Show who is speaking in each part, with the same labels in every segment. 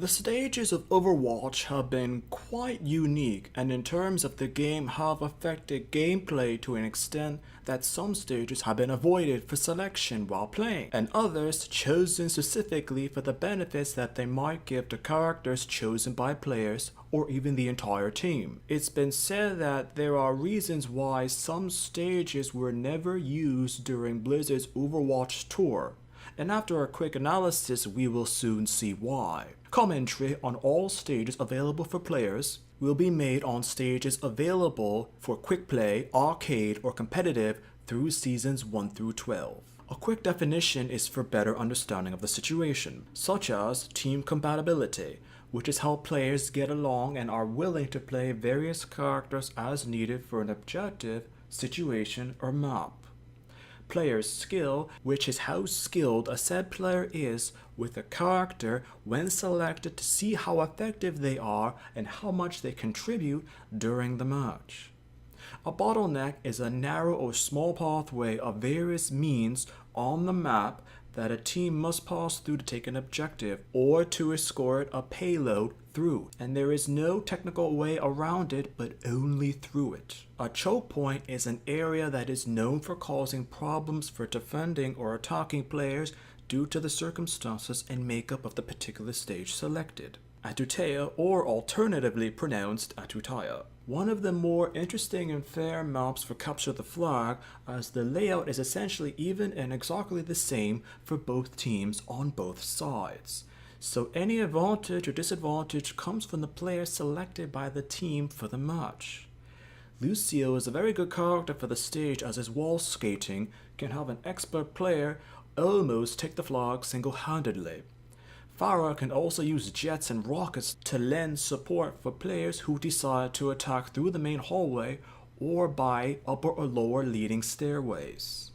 Speaker 1: The stages of Overwatch have been quite unique, and in terms of the game have affected gameplay to an extent that some stages have been avoided for selection while playing, and others chosen specifically for the benefits that they might give to characters chosen by players or even the entire team. It's been said that there are reasons why some stages were never used during Blizzard's Overwatch tour, and after a quick analysis we will soon see why. Commentary on all stages available for players will be made on stages available for quick play, arcade, or competitive through seasons 1 through 12. A quick definition is for better understanding of the situation, such as team compatibility, which is how players get along and are willing to play various characters as needed for an objective, situation, or map. Player's skill, which is how skilled a said player is with a character when selected to see how effective they are and how much they contribute during the match. A bottleneck is a narrow or small pathway of various means on the map that a team must pass through to take an objective or to escort a payload through, and there is no technical way around it but only through it. A choke point is an area that is known for causing problems for defending or attacking players due to the circumstances and makeup of the particular stage selected. Atutea, or alternatively pronounced Atutaya. One of the more interesting and fair maps for Capture the Flag, as the layout is essentially even and exactly the same for both teams on both sides. So any advantage or disadvantage comes from the player selected by the team for the match. Lucio is a very good character for the stage, as his wall skating can have an expert player almost take the flag single-handedly. Pharah can also use jets and rockets to lend support for players who decide to attack through the main hallway or by upper or lower leading stairways.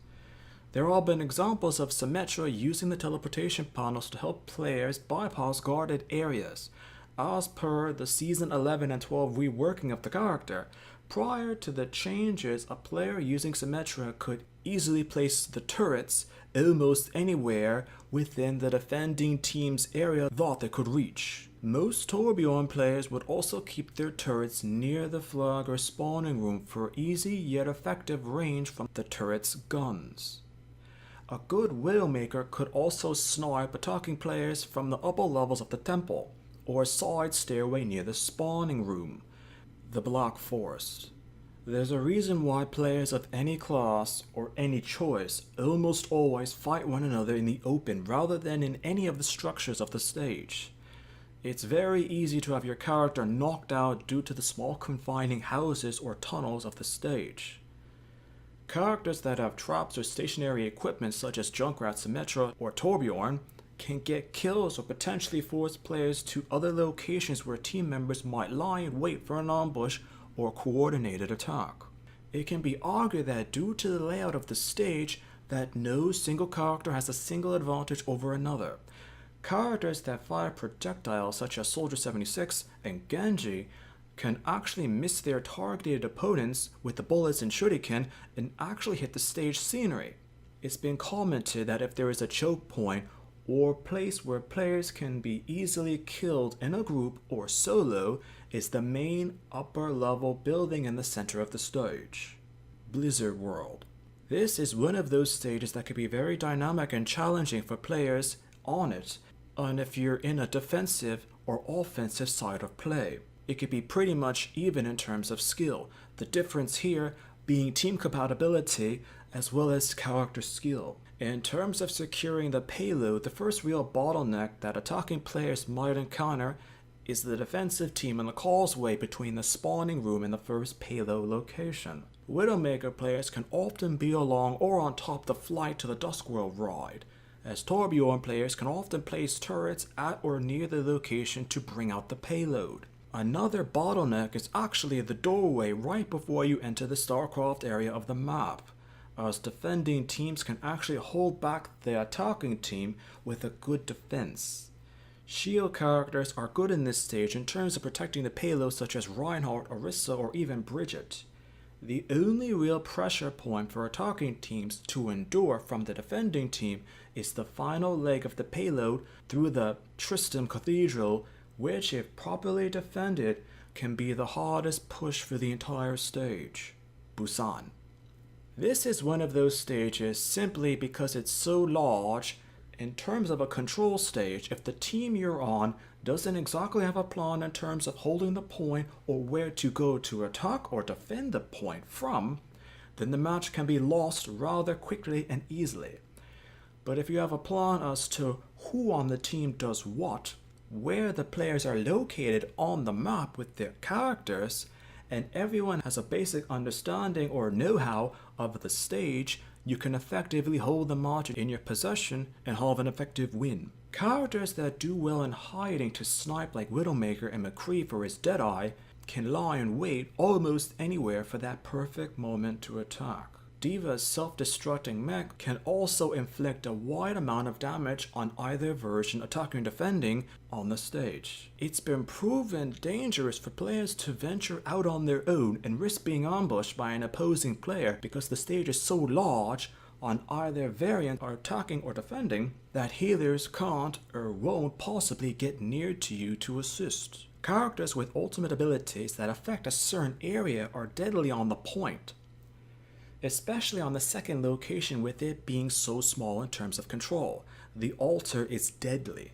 Speaker 1: There have been examples of Symmetra using the teleportation panels to help players bypass guarded areas. As per the Season 11 and 12 reworking of the character, prior to the changes, a player using Symmetra could easily place the turrets almost anywhere within the defending team's area that they could reach. Most Torbjorn players would also keep their turrets near the flag or spawning room for easy yet effective range from the turret's guns. A good Widowmaker could also snipe attacking players from the upper levels of the temple, or a side stairway near the spawning room, the Black Forest. There's a reason why players of any class or any choice almost always fight one another in the open rather than in any of the structures of the stage. It's very easy to have your character knocked out due to the small confining houses or tunnels of the stage. Characters that have traps or stationary equipment such as Junkrat, Symmetra, or Torbjorn can get kills or potentially force players to other locations where team members might lie in wait for an ambush or coordinated attack. It can be argued that due to the layout of the stage, that no single character has a single advantage over another. Characters that fire projectiles such as Soldier 76 and Genji can actually miss their targeted opponents with the bullets and shuriken and actually hit the stage scenery. It's been commented that if there is a choke point or place where players can be easily killed in a group or solo, is the main upper level building in the center of the stage, Blizzard World. This is one of those stages that can be very dynamic and challenging for players on it, and if you're in a defensive or offensive side of play. It could be pretty much even in terms of skill, the difference here being team compatibility as well as character skill. In terms of securing the payload, the first real bottleneck that attacking players might encounter is the defensive team in the causeway between the spawning room and the first payload location. Widowmaker players can often be along or on top the flight to the Duskworld ride, as Torbjorn players can often place turrets at or near the location to bring out the payload. Another bottleneck is actually the doorway right before you enter the StarCraft area of the map, as defending teams can actually hold back the attacking team with a good defense. Shield characters are good in this stage in terms of protecting the payload, such as Reinhardt, Orisa, or even Bridget. The only real pressure point for attacking teams to endure from the defending team is the final leg of the payload through the Tristram Cathedral, which if properly defended can be the hardest push for the entire stage. Busan. This is one of those stages simply because it's so large. In terms of a control stage, if the team you're on doesn't exactly have a plan in terms of holding the point or where to go to attack or defend the point from, then the match can be lost rather quickly and easily. But if you have a plan as to who on the team does what, where the players are located on the map with their characters, and everyone has a basic understanding or know-how of the stage, you can effectively hold the match in your possession and have an effective win. Characters that do well in hiding to snipe like Widowmaker and McCree for his Deadeye can lie in wait almost anywhere for that perfect moment to attack. D.Va's self-destructing mech can also inflict a wide amount of damage on either version attacking or defending on the stage. It's been proven dangerous for players to venture out on their own and risk being ambushed by an opposing player because the stage is so large on either variant or attacking or defending that healers can't or won't possibly get near to you to assist. Characters with ultimate abilities that affect a certain area are deadly on the point, especially on the second location with it being so small in terms of control. The altar is deadly.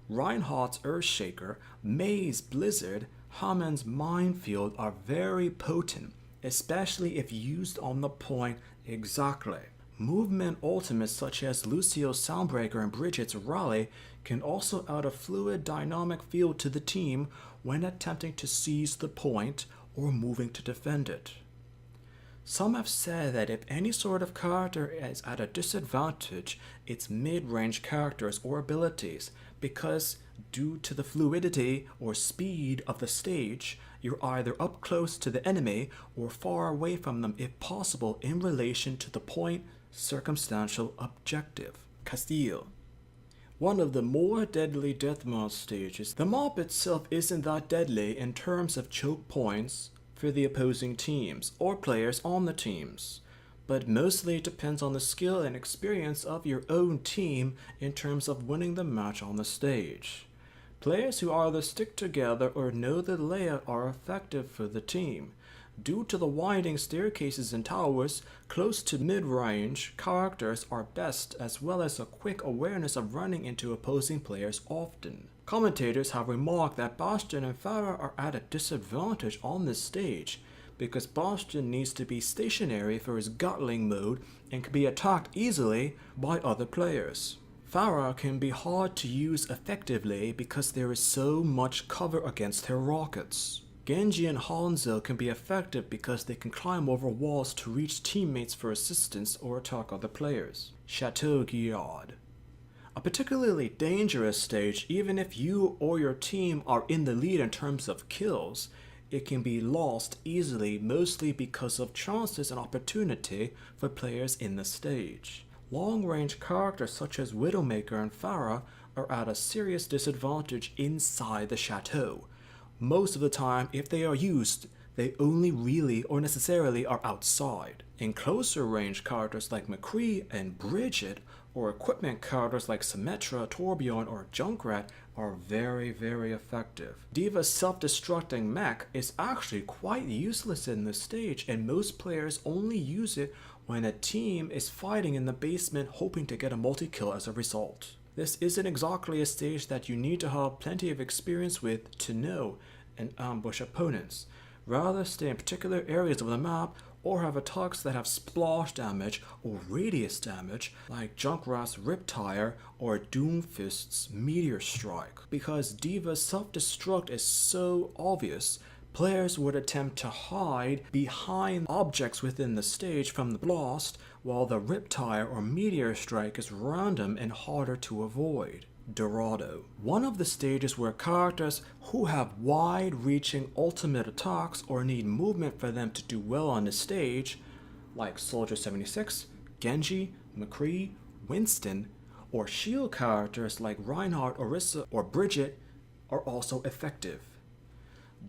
Speaker 1: Reinhardt's Earthshaker, May's Blizzard, Hammond's Minefield are very potent, especially if used on the point exactly. Movement ultimates such as Lucio's Soundbreaker and Bridget's Rally can also add a fluid dynamic feel to the team when attempting to seize the point or moving to defend it. Some have said that if any sort of character is at a disadvantage, it's mid-range characters or abilities, because due to the fluidity or speed of the stage, you're either up close to the enemy or far away from them if possible in relation to the point circumstantial objective. Castile. One of the more deadly deathmatch stages. The map itself isn't that deadly in terms of choke points for the opposing teams or players on the teams, but mostly it depends on the skill and experience of your own team in terms of winning the match on the stage. Players who either stick together or know the layout are effective for the team. Due to the winding staircases and towers, close to mid-range characters are best, as well as a quick awareness of running into opposing players often. Commentators have remarked that Bastion and Pharah are at a disadvantage on this stage because Bastion needs to be stationary for his Gatling mode and can be attacked easily by other players. Pharah can be hard to use effectively because there is so much cover against her rockets. Genji and Hanzo can be effective because they can climb over walls to reach teammates for assistance or attack other players. Chateau Guillard. A particularly dangerous stage, even if you or your team are in the lead in terms of kills, it can be lost easily, mostly because of chances and opportunity for players in the stage. Long-range characters such as Widowmaker and Pharah are at a serious disadvantage inside the chateau. Most of the time, if they are used, they only really or necessarily are outside. In closer range, characters like McCree and Bridget, or equipment characters like Symmetra, Torbjorn, or Junkrat are very, very effective. D.Va's self-destructing mech is actually quite useless in this stage, and most players only use it when a team is fighting in the basement hoping to get a multi-kill as a result. This isn't exactly a stage that you need to have plenty of experience with to know and ambush opponents. Rather, stay in particular areas of the map or have attacks that have splash damage or radius damage like Junkrat's Riptire or Doomfist's Meteor Strike. Because D.Va's self-destruct is so obvious, players would attempt to hide behind objects within the stage from the blast, while the Riptire or Meteor Strike is random and harder to avoid. Dorado. One of the stages where characters who have wide-reaching ultimate attacks or need movement for them to do well on the stage, like Soldier 76, Genji, McCree, Winston, or shield characters like Reinhardt, Orisa, or Bridget, are also effective.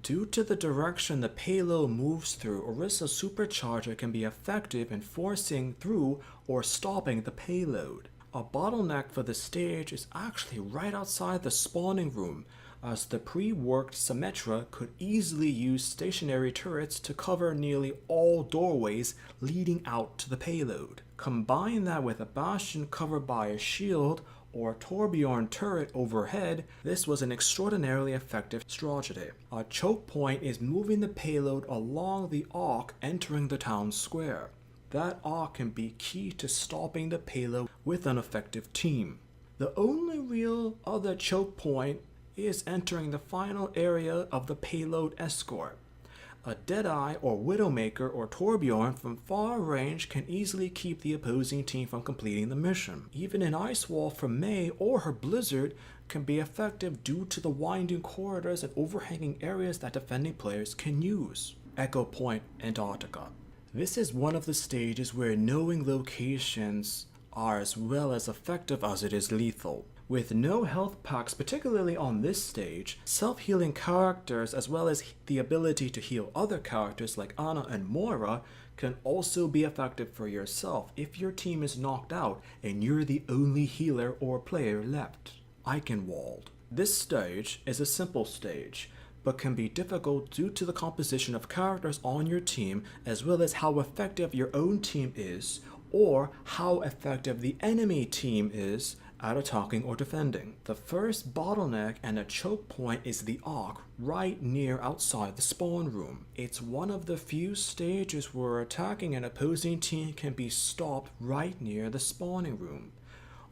Speaker 1: Due to the direction the payload moves through, Orisa's supercharger can be effective in forcing through or stopping the payload. A bottleneck for the stage is actually right outside the spawning room, as the pre-worked Symmetra could easily use stationary turrets to cover nearly all doorways leading out to the payload. Combine that with a bastion covered by a shield or a Torbjorn turret overhead, this was an extraordinarily effective strategy. A choke point is moving the payload along the arc entering the town square. That arc can be key to stopping the payload with an effective team. The only real other choke point is entering the final area of the payload escort. A Deadeye or Widowmaker or Torbjorn from far range can easily keep the opposing team from completing the mission. Even an Ice Wall from Mei or her Blizzard can be effective due to the winding corridors and overhanging areas that defending players can use. Echo Point, Antarctica. This is one of the stages where knowing locations are as well as effective as it is lethal. With no health packs, particularly on this stage, self-healing characters as well as the ability to heal other characters like Ana and Moira can also be effective for yourself if your team is knocked out and you're the only healer or player left. Eichenwald. This stage is a simple stage, but can be difficult due to the composition of characters on your team as well as how effective your own team is or how effective the enemy team is at attacking or defending. The first bottleneck and a choke point is the arc right near outside the spawn room. It's one of the few stages where attacking an opposing team can be stopped right near the spawning room.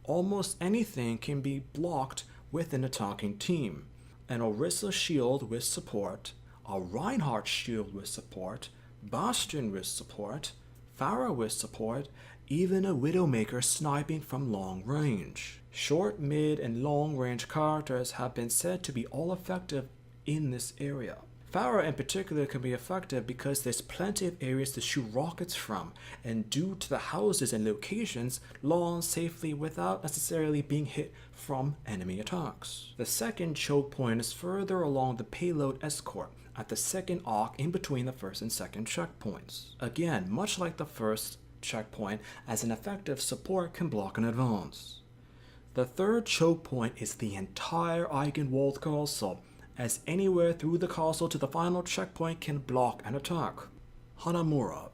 Speaker 1: Almost anything can be blocked with an attacking team. An Orisa shield with support, a Reinhardt shield with support, Bastion with support, Pharah with support, even a Widowmaker sniping from long range. Short, mid, and long range characters have been said to be all effective in this area. Pharah in particular can be effective because there's plenty of areas to shoot rockets from, and due to the houses and locations, launch safely without necessarily being hit from enemy attacks. The second choke point is further along the payload escort, at the second arc in between the first and second checkpoints. Again, much like the first checkpoint, as an effective support can block in advance. The third choke point is the entire Eichenwald castle, as anywhere through the castle to the final checkpoint can block an attack. Hanamura.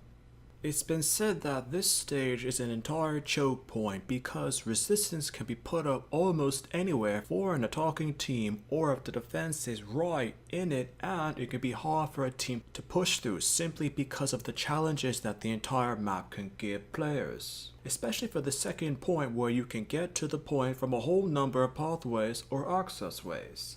Speaker 1: It's been said that this stage is an entire choke point because resistance can be put up almost anywhere for an attacking team, or if the defense is right in it, and it can be hard for a team to push through simply because of the challenges that the entire map can give players. Especially for the second point where you can get to the point from a whole number of pathways or access ways.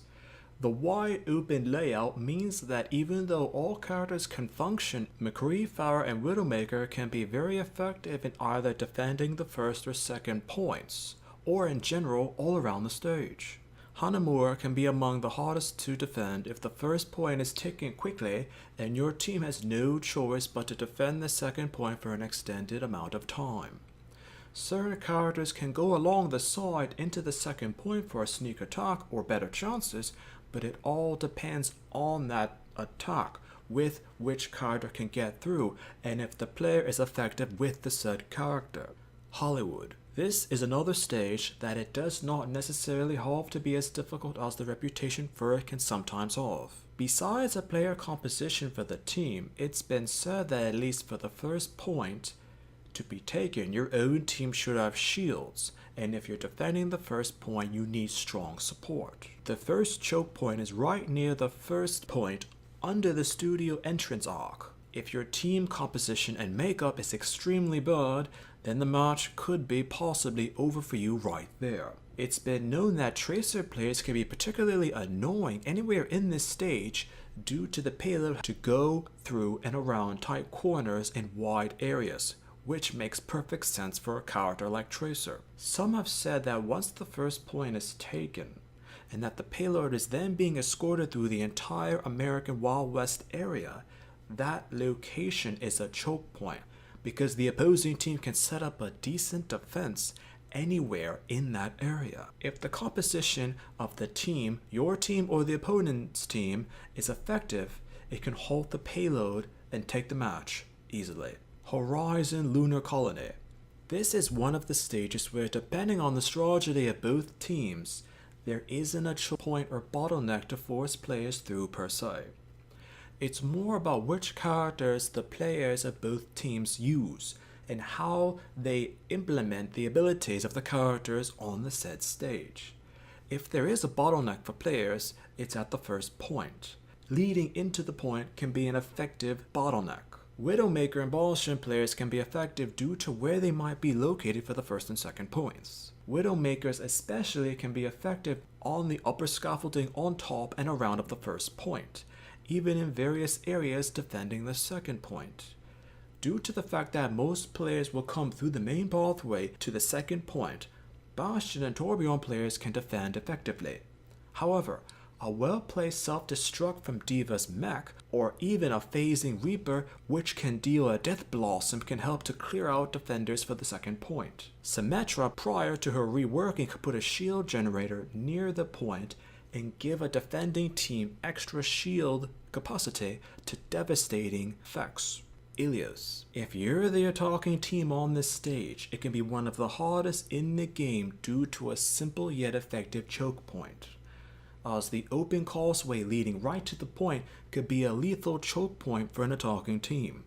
Speaker 1: The wide open layout means that even though all characters can function, McCree, Pharah, and Widowmaker can be very effective in either defending the first or second points, or in general all around the stage. Hanamura can be among the hardest to defend if the first point is taken quickly and your team has no choice but to defend the second point for an extended amount of time. Certain characters can go along the side into the second point for a sneak attack or better chances, but it all depends on that attack, with which character can get through, and if the player is effective with the said character. Hollywood. This is another stage that it does not necessarily have to be as difficult as the reputation for it can sometimes have. Besides a player composition for the team, it's been said that at least for the first point to be taken, your own team should have shields, and if you're defending the first point, you need strong support. The first choke point is right near the first point under the studio entrance arc. If your team composition and makeup is extremely bad, then the match could be possibly over for you right there. It's been known that Tracer players can be particularly annoying anywhere in this stage due to the payload to go through and around tight corners and wide areas, which makes perfect sense for a character like Tracer. Some have said that once the first point is taken, and that the payload is then being escorted through the entire American Wild West area, that location is a choke point, because the opposing team can set up a decent defense anywhere in that area. If the composition of the team, your team or the opponent's team, is effective, it can halt the payload and take the match easily. Horizon Lunar Colony. This is one of the stages where, depending on the strategy of both teams, There isn't a choke point or bottleneck to force players through per se. It's more about which characters the players of both teams use and how they implement the abilities of the characters on the said stage. If there is a bottleneck for players, it's at the first point. Leading into the point can be an effective bottleneck. Widowmaker and Bastion players can be effective due to where they might be located for the first and second points. Widowmakers especially can be effective on the upper scaffolding on top and around of the first point, even in various areas defending the second point. Due to the fact that most players will come through the main pathway to the second point, Bastion and Torbjorn players can defend effectively. However, a well-placed self-destruct from D.Va's mech, or even a phasing Reaper which can deal a Death Blossom, can help to clear out defenders for the second point. Symmetra, prior to her reworking, could put a shield generator near the point and give a defending team extra shield capacity to devastating effects. Ilios. If you're the attacking team on this stage, it can be one of the hardest in the game due to a simple yet effective choke point, as the open causeway leading right to the point could be a lethal choke point for an attacking team.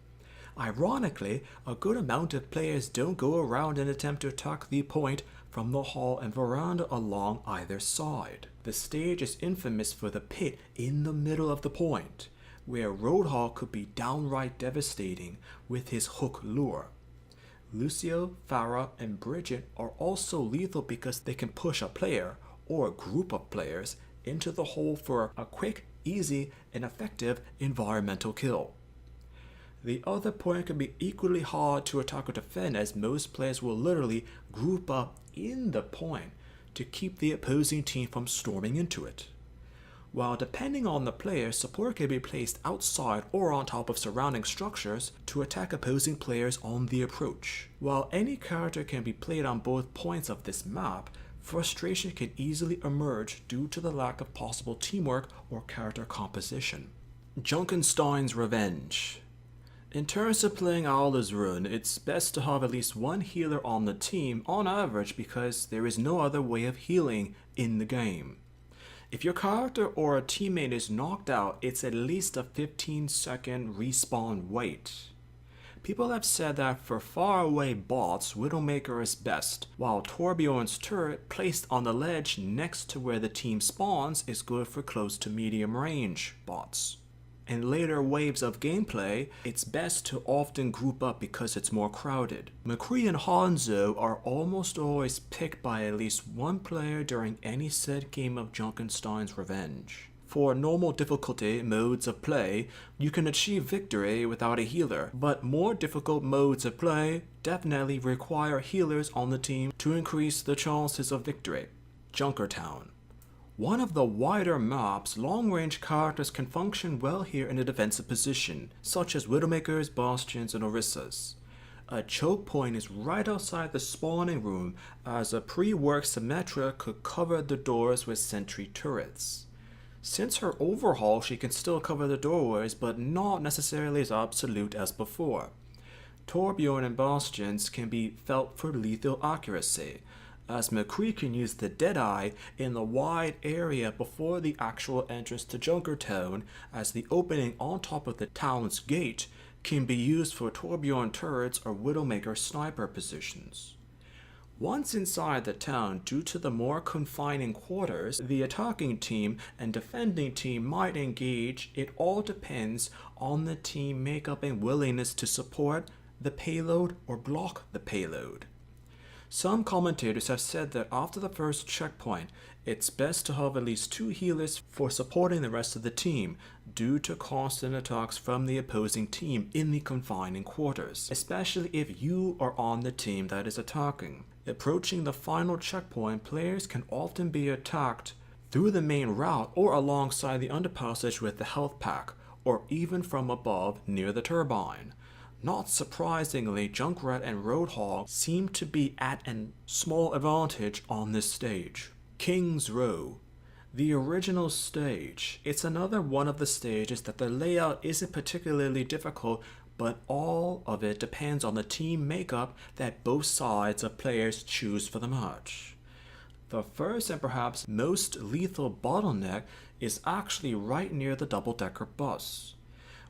Speaker 1: Ironically, a good amount of players don't go around and attempt to attack the point from the hall and veranda along either side. The stage is infamous for the pit in the middle of the point, where Roadhog could be downright devastating with his hook lure. Lucio, Farah, and Bridget are also lethal because they can push a player or a group of players into the hole for a quick, easy, and effective environmental kill. The other point can be equally hard to attack or defend, as most players will literally group up in the point to keep the opposing team from storming into it. While depending on the player, support can be placed outside or on top of surrounding structures to attack opposing players on the approach. While any character can be played on both points of this map, frustration can easily emerge due to the lack of possible teamwork or character composition. Junkenstein's Revenge. In terms of playing Aula's Rune, it's best to have at least one healer on the team on average because there is no other way of healing in the game. If your character or a teammate is knocked out, it's at least a 15-second respawn wait. People have said that for far-away bots, Widowmaker is best, while Torbjorn's turret placed on the ledge next to where the team spawns is good for close to medium range bots. In later waves of gameplay, it's best to often group up because it's more crowded. McCree and Hanzo are almost always picked by at least one player during any set game of Junkenstein's Revenge. For normal difficulty modes of play, you can achieve victory without a healer, but more difficult modes of play definitely require healers on the team to increase the chances of victory. Junkertown. One of the wider maps, long-range characters can function well here in a defensive position, such as Widowmakers, Bastions, and Orissas. A choke point is right outside the spawning room, as a pre-worked Symmetra could cover the doors with sentry turrets. Since her overhaul, she can still cover the doorways, but not necessarily as absolute as before. Torbjorn and Bastions can be felt for lethal accuracy, as McCree can use the Deadeye in the wide area before the actual entrance to Junkertown, as the opening on top of the town's gate can be used for Torbjorn turrets or Widowmaker sniper positions. Once inside the town, due to the more confining quarters, the attacking team and defending team might engage. It all depends on the team makeup and willingness to support the payload or block the payload. Some commentators have said that after the first checkpoint, it's best to have at least 2 healers for supporting the rest of the team due to constant attacks from the opposing team in the confining quarters, especially if you are on the team that is attacking. Approaching the final checkpoint, players can often be attacked through the main route or alongside the underpassage with the health pack, or even from above near the turbine. Not surprisingly, Junkrat and Roadhog seem to be at a small advantage on this stage. King's Row. The original stage. It's another one of the stages that the layout isn't particularly difficult, but all of it depends on the team makeup that both sides of players choose for the match. The first and perhaps most lethal bottleneck is actually right near the double-decker bus.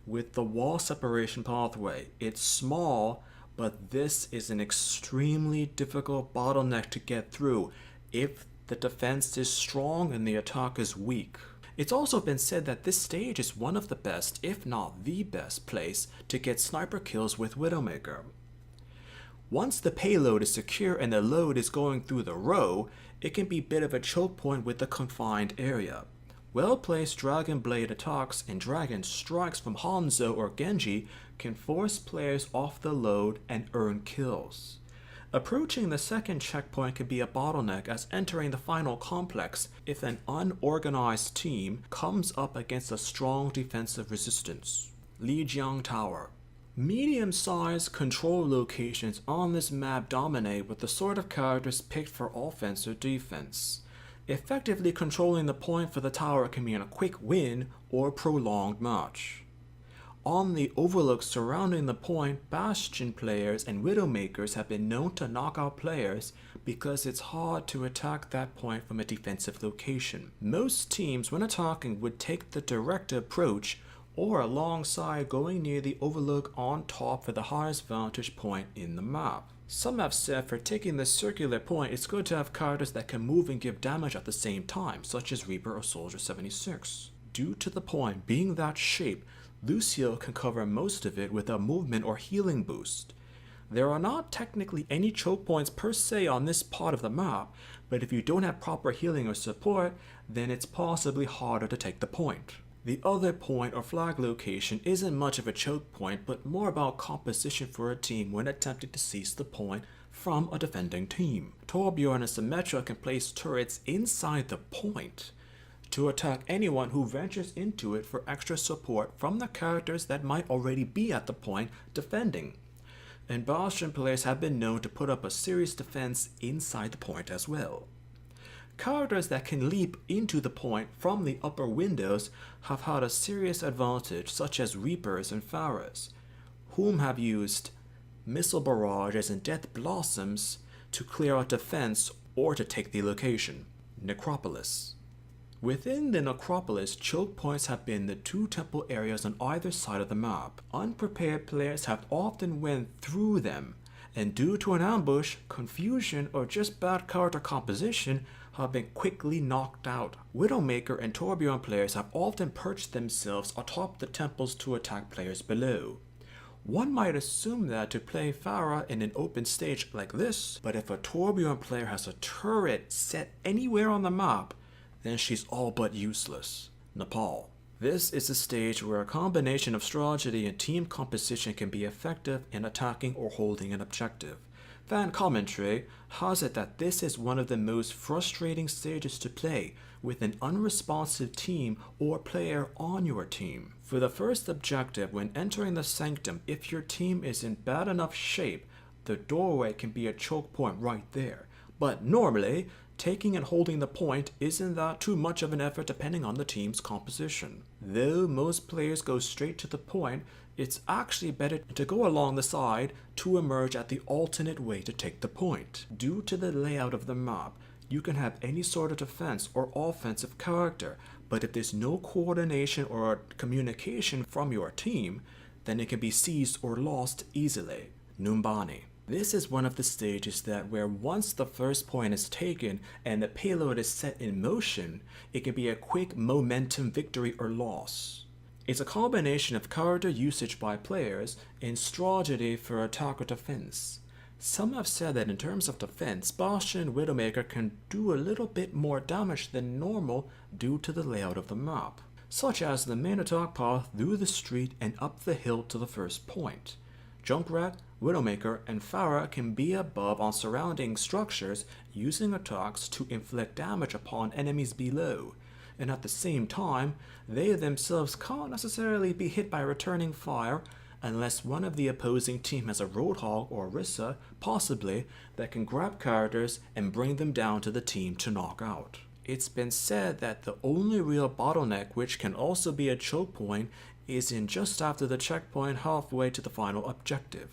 Speaker 1: With the wall separation pathway, it's small, but this is an extremely difficult bottleneck to get through if the defense is strong and the attack is weak. It's also been said that this stage is one of the best, if not the best, place to get sniper kills with Widowmaker. Once the payload is secure and the load is going through the row, it can be a bit of a choke point with the confined area. Well-placed Dragon Blade attacks and Dragon Strikes from Hanzo or Genji can force players off the load and earn kills. Approaching the second checkpoint can be a bottleneck as entering the final complex if an unorganized team comes up against a strong defensive resistance. Lijiang Tower. Medium-sized control locations on this map dominate with the sort of characters picked for offense or defense. Effectively controlling the point for the tower can mean a quick win or prolonged match. On the overlook surrounding the point, Bastion players and Widowmakers have been known to knock out players because it's hard to attack that point from a defensive location. Most teams, when attacking, would take the direct approach or alongside going near the overlook on top for the highest vantage point in the map. Some have said for taking the circular point, it's good to have characters that can move and give damage at the same time, such as Reaper or Soldier 76. Due to the point being that shape, Lucio can cover most of it with a movement or healing boost. There are not technically any choke points per se on this part of the map, but if you don't have proper healing or support, then it's possibly harder to take the point. The other point or flag location isn't much of a choke point, but more about composition for a team when attempting to seize the point from a defending team. Torbjorn and Symmetra can place turrets inside the point to attack anyone who ventures into it for extra support from the characters that might already be at the point defending. And Bastion players have been known to put up a serious defense inside the point as well. Characters that can leap into the point from the upper windows have had a serious advantage, such as Reapers and Pharahs, whom have used missile barrages and death blossoms to clear out defense or to take the location. Necropolis. Within the Necropolis, choke points have been the two temple areas on either side of the map. Unprepared players have often went through them, and due to an ambush, confusion, or just bad character composition, have been quickly knocked out. Widowmaker and Torbjorn players have often perched themselves atop the temples to attack players below. One might assume that to play Pharah in an open stage like this, but if a Torbjorn player has a turret set anywhere on the map, then she's all but useless. Nepal. This is a stage where a combination of strategy and team composition can be effective in attacking or holding an objective. Fan commentary has it that this is one of the most frustrating stages to play with an unresponsive team or player on your team. For the first objective, when entering the Sanctum, if your team is in bad enough shape, the doorway can be a choke point right there. But normally, taking and holding the point isn't that too much of an effort depending on the team's composition. Though most players go straight to the point, it's actually better to go along the side to emerge at the alternate way to take the point. Due to the layout of the map, you can have any sort of defense or offensive character, but if there's no coordination or communication from your team, then it can be seized or lost easily. Numbani. This is one of the stages that where once the first point is taken and the payload is set in motion, it can be a quick momentum victory or loss. It's a combination of character usage by players and strategy for attack or defense. Some have said that in terms of defense, Bastion and Widowmaker can do a little bit more damage than normal due to the layout of the map, such as the main attack path through the street and up the hill to the first point. Junkrat, Widowmaker, and Pharah can be above on surrounding structures using attacks to inflict damage upon enemies below, and at the same time, they themselves can't necessarily be hit by returning fire unless one of the opposing team has a Roadhog or Orisa, possibly, that can grab characters and bring them down to the team to knock out. It's been said that the only real bottleneck, which can also be a choke point, is in just after the checkpoint halfway to the final objective.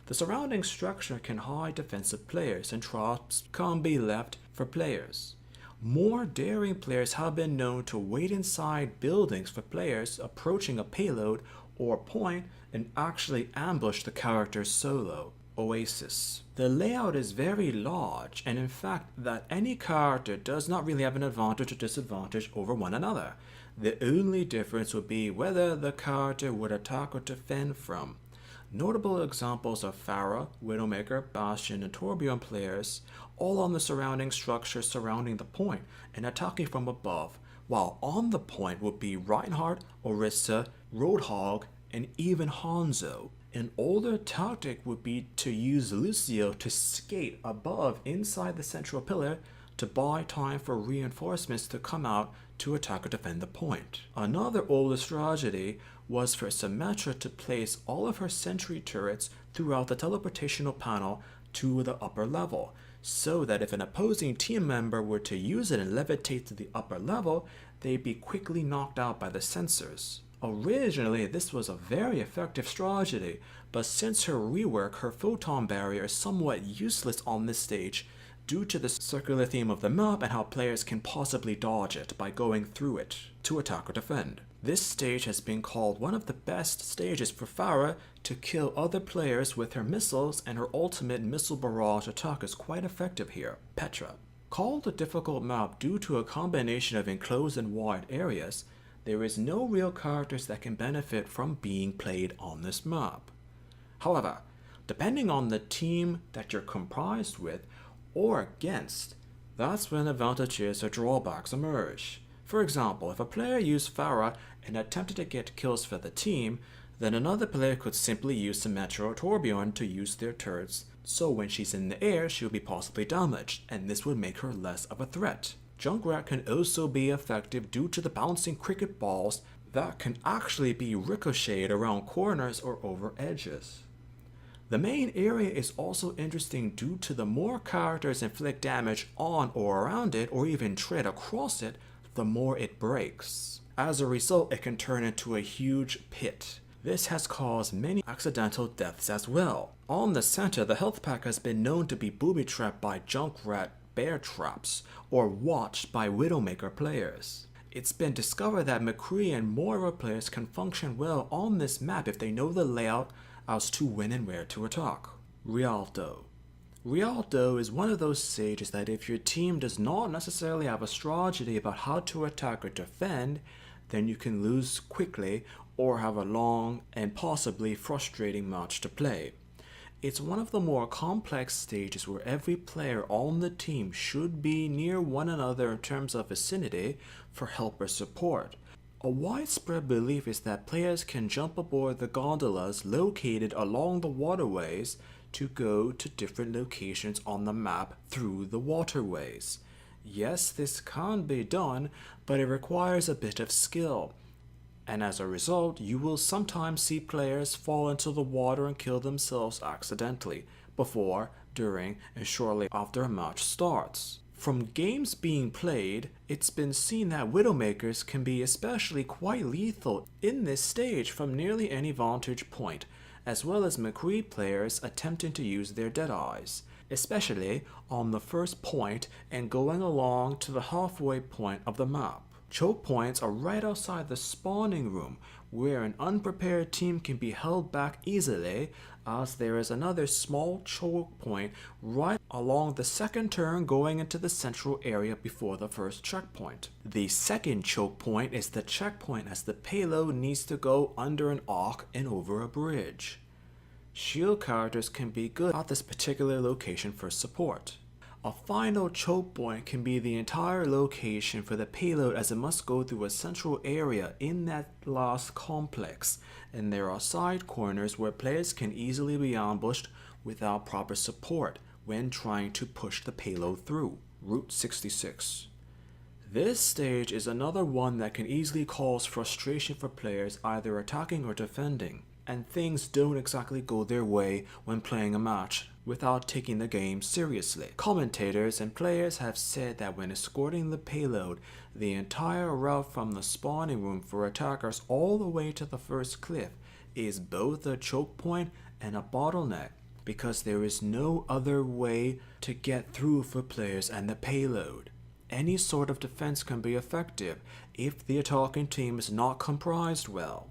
Speaker 1: The surrounding structure can hide defensive players and traps can't be left for players. More daring players have been known to wait inside buildings for players approaching a payload or point and actually ambush the characters solo. Oasis. The layout is very large, and in fact that any character does not really have an advantage or disadvantage over one another. The only difference would be whether the character would attack or defend from. Notable examples are Pharah, Widowmaker, Bastion, and Tourbillon players, all on the surrounding structure surrounding the point and attacking from above, while on the point would be Reinhardt, Orisa, Roadhog, and even Hanzo. An older tactic would be to use Lucio to skate above inside the central pillar to buy time for reinforcements to come out to attack or defend the point. Another older strategy was for Symmetra to place all of her sentry turrets throughout the teleportational panel to the upper level, so that if an opposing team member were to use it and levitate to the upper level, they'd be quickly knocked out by the sensors. Originally, this was a very effective strategy, but since her rework, her photon barrier is somewhat useless on this stage due to the circular theme of the map and how players can possibly dodge it by going through it to attack or defend. This stage has been called one of the best stages for Pharah to kill other players with her missiles, and her ultimate missile barrage attack is quite effective here. Petra. Called a difficult map due to a combination of enclosed and wide areas, there is no real characters that can benefit from being played on this map. However, depending on the team that you're comprised with or against, that's when advantages or drawbacks emerge. For example, if a player used Pharah and attempted to get kills for the team, then another player could simply use Symmetra or Tourbillon to use their turrets, so when she's in the air, she'll be possibly damaged, and this would make her less of a threat. Junkrat can also be effective due to the bouncing cricket balls that can actually be ricocheted around corners or over edges. The main area is also interesting due to the more characters inflict damage on or around it, or even tread across it, the more it breaks. As a result, it can turn into a huge pit. This has caused many accidental deaths as well. On the center, the health pack has been known to be booby-trapped by Junkrat bear traps or watched by Widowmaker players. It's been discovered that McCree and Moira players can function well on this map if they know the layout as to when and where to attack. Rialto. Rialto is one of those stages that if your team does not necessarily have a strategy about how to attack or defend, then you can lose quickly or have a long and possibly frustrating match to play. It's one of the more complex stages where every player on the team should be near one another in terms of vicinity for help or support. A widespread belief is that players can jump aboard the gondolas located along the waterways to go to different locations on the map through the waterways. Yes, this can be done, but it requires a bit of skill. And as a result, you will sometimes see players fall into the water and kill themselves accidentally, before, during, and shortly after a match starts. From games being played, it's been seen that Widowmakers can be especially quite lethal in this stage from nearly any vantage point, as well as McCree players attempting to use their Deadeyes, especially on the first point and going along to the halfway point of the map. Choke points are right outside the spawning room, where an unprepared team can be held back easily, as there is another small choke point right along the second turn going into the central area before the first checkpoint. The second choke point is the checkpoint as the payload needs to go under an arc and over a bridge. Shield characters can be good at this particular location for support. A final choke point can be the entire location for the payload, as it must go through a central area in that last complex, and there are side corners where players can easily be ambushed without proper support when trying to push the payload through. Route 66. This stage is another one that can easily cause frustration for players either attacking or defending, and things don't exactly go their way when playing a match without taking the game seriously. Commentators and players have said that when escorting the payload, the entire route from the spawning room for attackers all the way to the first cliff is both a choke point and a bottleneck, because there is no other way to get through for players and the payload. Any sort of defense can be effective if the attacking team is not comprised well.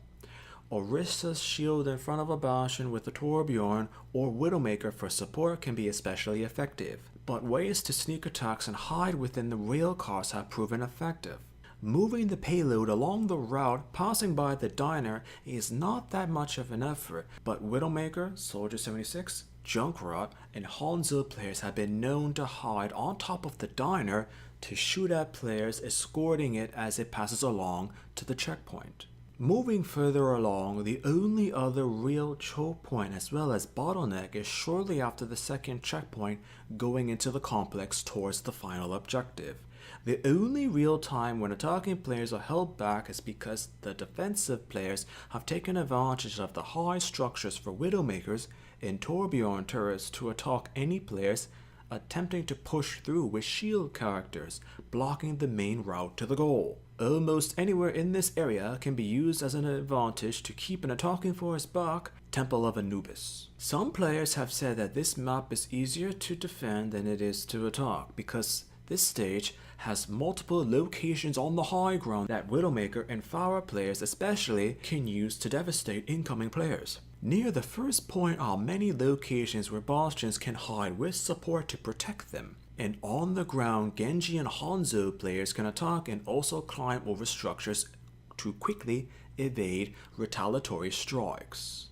Speaker 1: Orisa's shield in front of a Bastion with a Torbjorn or Widowmaker for support can be especially effective, but ways to sneak attacks and hide within the rail cars have proven effective. Moving the payload along the route passing by the diner is not that much of an effort, but Widowmaker, Soldier 76, Junkrat, and Hanzo players have been known to hide on top of the diner to shoot at players escorting it as it passes along to the checkpoint. Moving further along, the only other real choke point as well as bottleneck is shortly after the second checkpoint going into the complex towards the final objective. The only real time when attacking players are held back is because the defensive players have taken advantage of the high structures for Widowmakers and Torbjorn turrets to attack any players attempting to push through with shield characters, blocking the main route to the goal. Almost anywhere in this area can be used as an advantage to keep an attacking force back. Temple of Anubis. Some players have said that this map is easier to defend than it is to attack because this stage has multiple locations on the high ground that Widowmaker and Pharah players especially can use to devastate incoming players. Near the first point are many locations where Bastions can hide with support to protect them, and on the ground Genji and Hanzo players can attack and also climb over structures to quickly evade retaliatory strikes.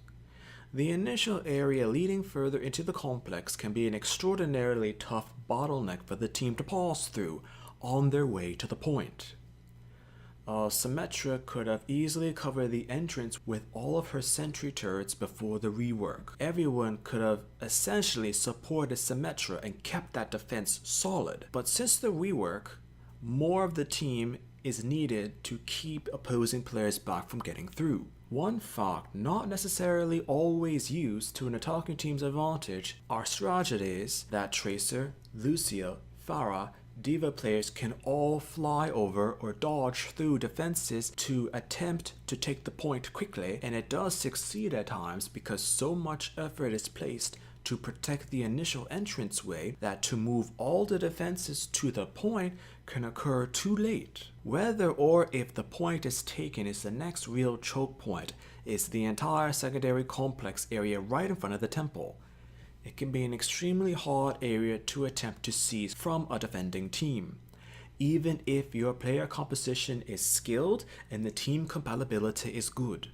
Speaker 1: The initial area leading further into the complex can be an extraordinarily tough bottleneck for the team to pass through on their way to the point. Symmetra could have easily covered the entrance with all of her sentry turrets before the rework. Everyone could have essentially supported Symmetra and kept that defense solid. But since the rework, more of the team is needed to keep opposing players back from getting through. One fact not necessarily always used to an attacking team's advantage are strategies that Tracer, Lucio, Pharah, Diva players can all fly over or dodge through defenses to attempt to take the point quickly, and it does succeed at times because so much effort is placed to protect the initial entranceway that to move all the defenses to the point can occur too late. Whether or if the point is taken is the next real choke point is the entire secondary complex area right in front of the temple. It can be an extremely hard area to attempt to seize from a defending team, even if your player composition is skilled and the team compatibility is good.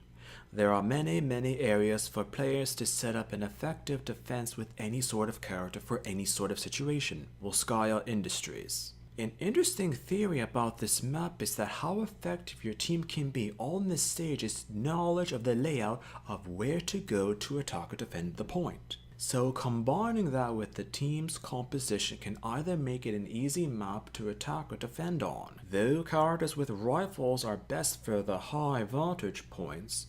Speaker 1: There are many areas for players to set up an effective defense with any sort of character for any sort of situation. Volskaya Industries. An interesting theory about this map is that how effective your team can be on this stage is knowledge of the layout of where to go to attack or defend the point. So combining that with the team's composition can either make it an easy map to attack or defend on. Though characters with rifles are best for the high vantage points,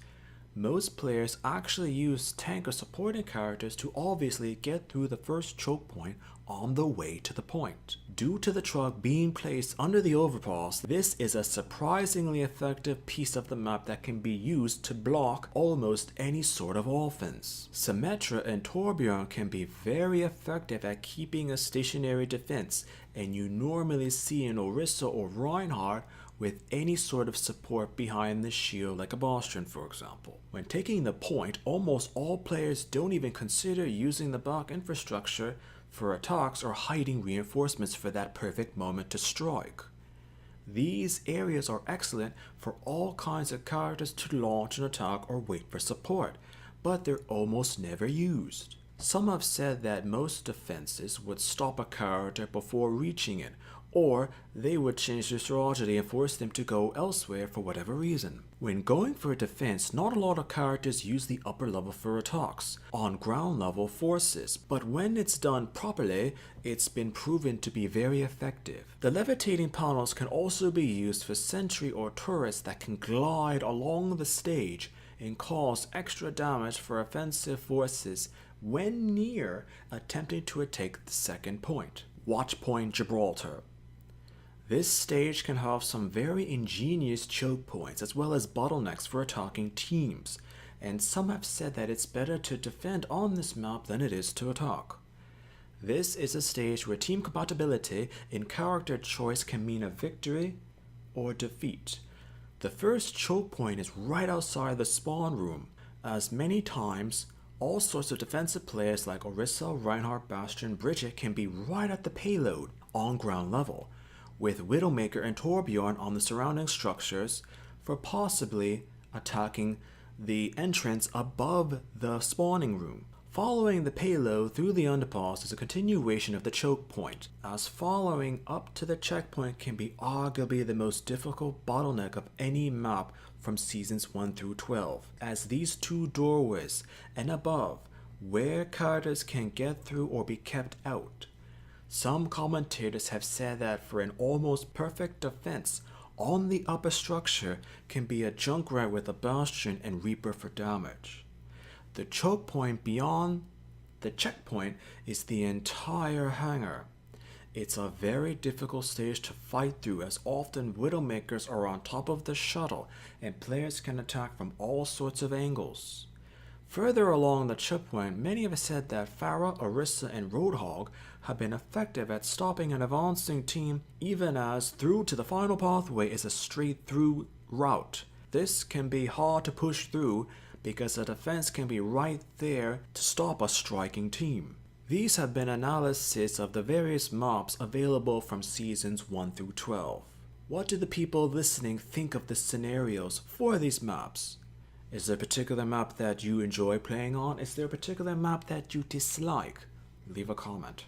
Speaker 1: most players actually use tank or supporting characters to obviously get through the first choke point on the way to the point. Due to the truck being placed under the overpass, this is a surprisingly effective piece of the map that can be used to block almost any sort of offense. Symmetra and Torbjorn can be very effective at keeping a stationary defense, and you normally see an Orisa or Reinhardt with any sort of support behind the shield like a Bastion for example. When taking the point, almost all players don't even consider using the back infrastructure for attacks or hiding reinforcements for that perfect moment to strike. These areas are excellent for all kinds of characters to launch an attack or wait for support, but they're almost never used. Some have said that most defenses would stop a character before reaching it, or they would change their strategy and force them to go elsewhere for whatever reason. When going for a defense, not a lot of characters use the upper level for attacks on ground level forces, but when it's done properly, it's been proven to be very effective. The levitating panels can also be used for sentry or turrets that can glide along the stage and cause extra damage for offensive forces when near attempting to take the second point. Watch Point Gibraltar. This stage can have some very ingenious choke points as well as bottlenecks for attacking teams, and some have said that it's better to defend on this map than it is to attack. This is a stage where team compatibility in character choice can mean a victory or defeat. The first choke point is right outside the spawn room, as many times all sorts of defensive players like Orisa, Reinhardt, Bastion, Bridget can be right at the payload on ground level, with Widowmaker and Torbjorn on the surrounding structures for possibly attacking the entrance above the spawning room. Following the payload through the underpass is a continuation of the choke point, as following up to the checkpoint can be arguably the most difficult bottleneck of any map from seasons 1 through 12, as these two doorways and above where characters can get through or be kept out. Some commentators have said that for an almost perfect defense on the upper structure can be a Junkrat with a Bastion and Reaper for damage. The choke point beyond the checkpoint is the entire hangar. It's a very difficult stage to fight through, as often Widowmakers are on top of the shuttle and players can attack from all sorts of angles. Further along the checkpoint, many have said that Pharah, Orisa, and Roadhog have been effective at stopping an advancing team, even as through to the final pathway is a straight through route. This can be hard to push through because the defense can be right there to stop a striking team. These have been analyses of the various maps available from seasons 1 through 12. What do the people listening think of the scenarios for these maps? Is there a particular map that you enjoy playing on? Is there a particular map that you dislike? Leave a comment.